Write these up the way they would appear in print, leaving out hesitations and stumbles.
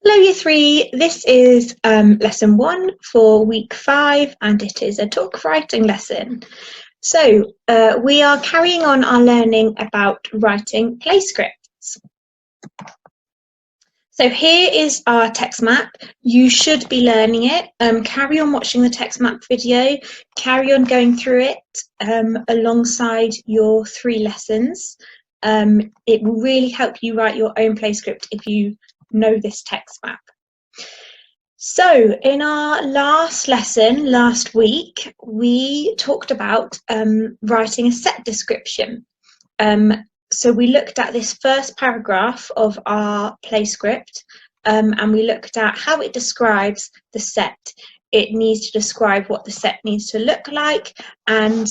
Hello Year 3, this is lesson 1 for week 5 and it is a talk writing lesson. So we are carrying on our learning about writing play scripts. So here is our text map. You should be learning it. Carry on watching the text map video, carry on going through it alongside your 3 lessons. It will really help you write your own play script if you know this text map. So in our last lesson last week, we talked about writing a set description. So we looked at this first paragraph of our play script and we looked at how it describes the set. It needs to describe what the set needs to look like and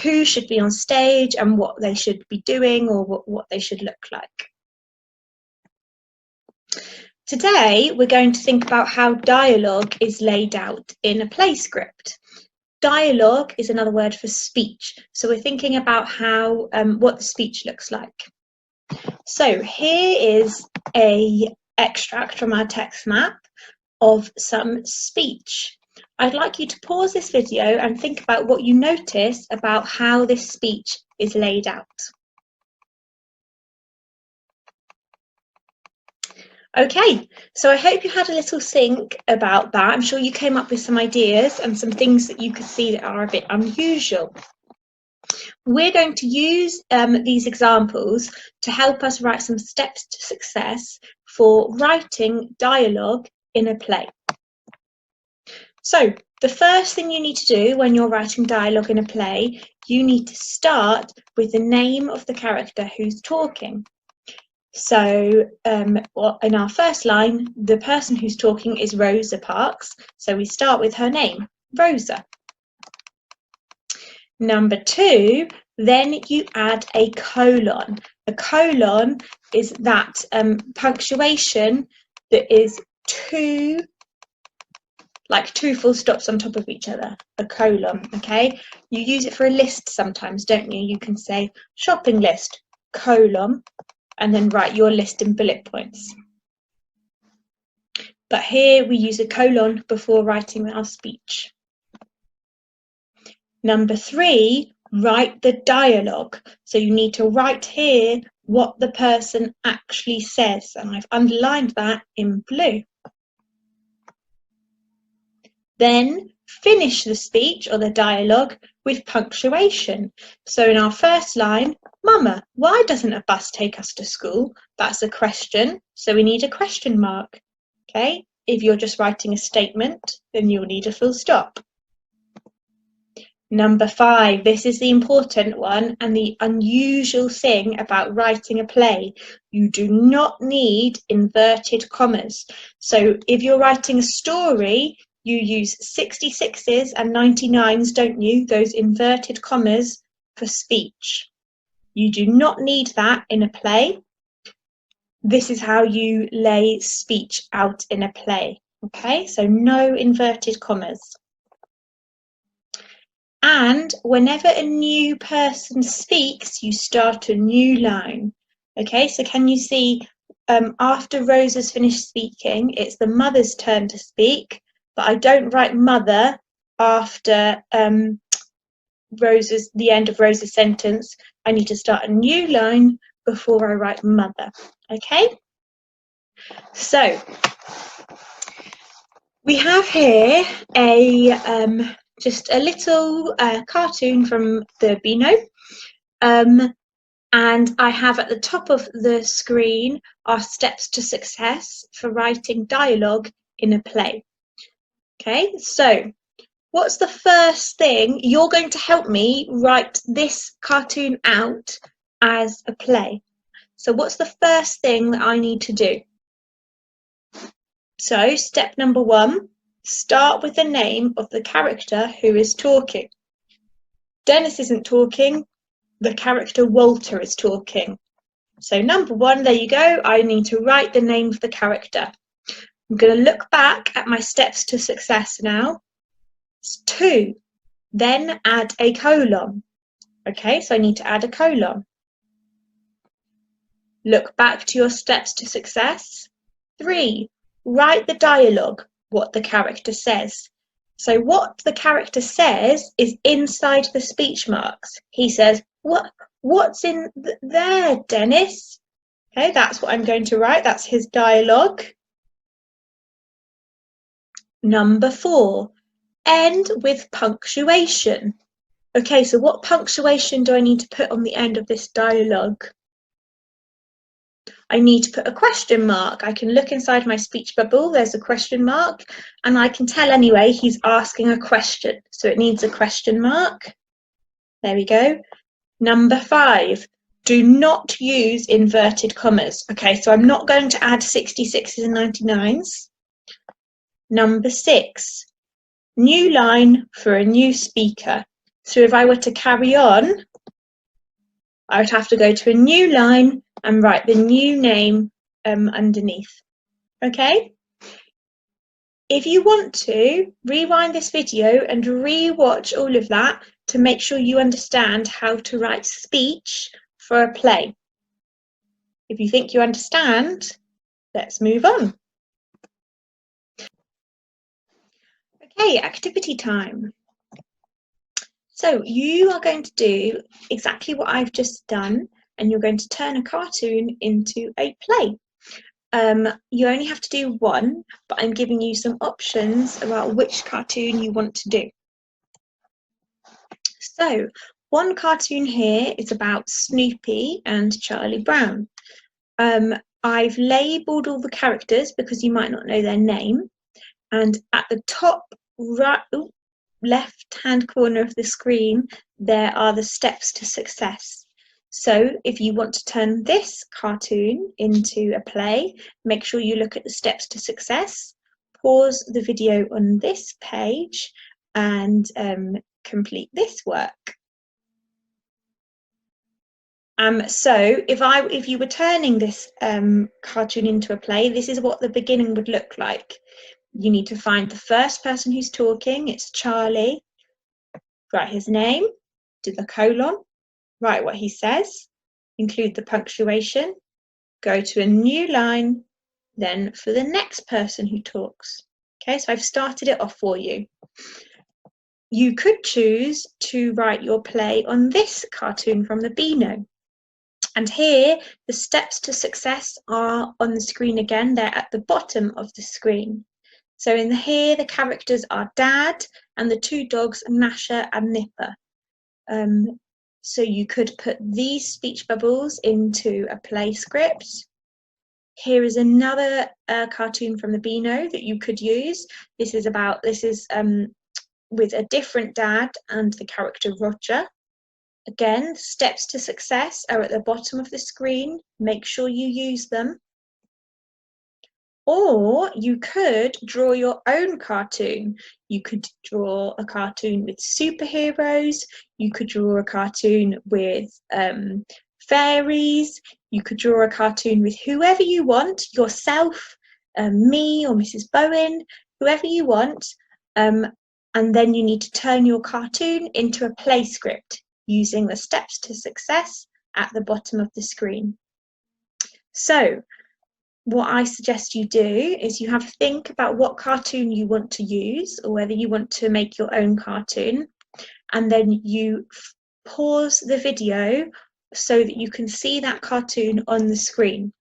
who should be on stage and what they should be doing or what they should look like. Today, we're going to think about how dialogue is laid out in a play script. Dialogue is another word for speech. So we're thinking about how what the speech looks like. So here is an extract from our text map of some speech. I'd like you to pause this video and think about what you notice about how this speech is laid out. Okay, so I hope you had a little think about that. I'm sure you came up with some ideas and some things that you could see that are a bit unusual. We're going to use these examples to help us write some steps to success for writing dialogue in a play. So the first thing you need to do when you're writing dialogue in a play, you need to start with the name of the character who's talking. So in our first line, the person who's talking is Rosa Parks. So we start with her name, Rosa. Number 2, then you add a colon. A colon is that punctuation that is two full stops on top of each other, a colon, okay? You use it for a list sometimes, don't you? You can say shopping list, colon, and then write your list in bullet points. But here we use a colon before writing our speech. Number 3, write the dialogue. So you need to write here what the person actually says, and I've underlined that in blue. Then finish the speech or the dialogue with punctuation. So in our first line, Mama, why doesn't a bus take us to school? That's a question, so we need a question mark. Okay, if you're just writing a statement, then you'll need a full stop. Number 5, this is the important one and the unusual thing about writing a play. You do not need inverted commas. So if you're writing a story, you use 66s and 99s, don't you? Those inverted commas for speech. You do not need that in a play. This is how you lay speech out in a play. Okay, so no inverted commas. And whenever a new person speaks, you start a new line. Okay, so can you see after Rosa's finished speaking, it's the mother's turn to speak, but I don't write mother after the end of Rosa's sentence. I need to start a new line before I write mother. Okay, so we have here just a little cartoon from the Beano, and I have at the top of the screen our steps to success for writing dialogue in a play. Okay, so what's the first thing? You're going to help me write this cartoon out as a play. So what's the first thing that I need to do? So step number 1, start with the name of the character who is talking. Dennis isn't talking, the character Walter is talking. So number 1, there you go, I need to write the name of the character. I'm going to look back at my steps to success now. 2, then add a colon. Okay, so I need to add a colon. Look back to your steps to success. 3, write the dialogue, what the character says. So what the character says is inside the speech marks. He says, what's in there, Dennis? Okay, that's what I'm going to write. That's his dialogue. Number 4, end with punctuation. Okay, so what punctuation do I need to put on the end of this dialogue? I need to put a question mark. I can look inside my speech bubble, there's a question mark, and I can tell anyway he's asking a question, so it needs a question mark. There we go. Number 5, do not use inverted commas. Okay, so I'm not going to add 66s and 99s. Number 6, new line for a new speaker. So if I were to carry on, I would have to go to a new line and write the new name underneath. Okay? If you want to, rewind this video and re-watch all of that to make sure you understand how to write speech for a play. If you think you understand, let's move on. Okay, activity time. So you are going to do exactly what I've just done, and you're going to turn a cartoon into a play. You only have to do one, but I'm giving you some options about which cartoon you want to do. So one cartoon here is about Snoopy and Charlie Brown. I've labelled all the characters because you might not know their name, and at the top right, left-hand corner of the screen, there are the steps to success. So if you want to turn this cartoon into a play, make sure you look at the steps to success, pause the video on this page, and complete this work. So if you were turning this cartoon into a play, this is what the beginning would look like. You need to find the first person who's talking, it's Charlie, write his name, do the colon, write what he says, include the punctuation, go to a new line, then for the next person who talks. Okay, so I've started it off for you. You could choose to write your play on this cartoon from the Beano. And here, the steps to success are on the screen again, they're at the bottom of the screen. So here, the characters are Dad and the two dogs, Nasha and Nipper. So you could put these speech bubbles into a play script. Here is another cartoon from the Beano that you could use. This is with a different dad and the character Roger. Again, steps to success are at the bottom of the screen. Make sure you use them. Or you could draw your own cartoon. You could draw a cartoon with superheroes. You could draw a cartoon with fairies. You could draw a cartoon with whoever you want, yourself, me or Mrs. Bowen, whoever you want. And then you need to turn your cartoon into a play script using the steps to success at the bottom of the screen. So what I suggest you do is you have a think about what cartoon you want to use or whether you want to make your own cartoon, and then you pause the video so that you can see that cartoon on the screen.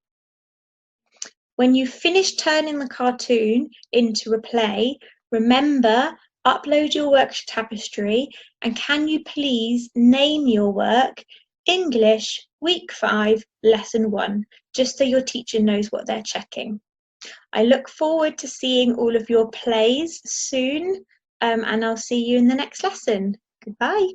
When you finish turning the cartoon into a play, remember, upload your work to Tapestry, and can you please name your work English Week 5 Lesson 1, just so your teacher knows what they're checking. I look forward to seeing all of your plays soon, and I'll see you in the next lesson. Goodbye.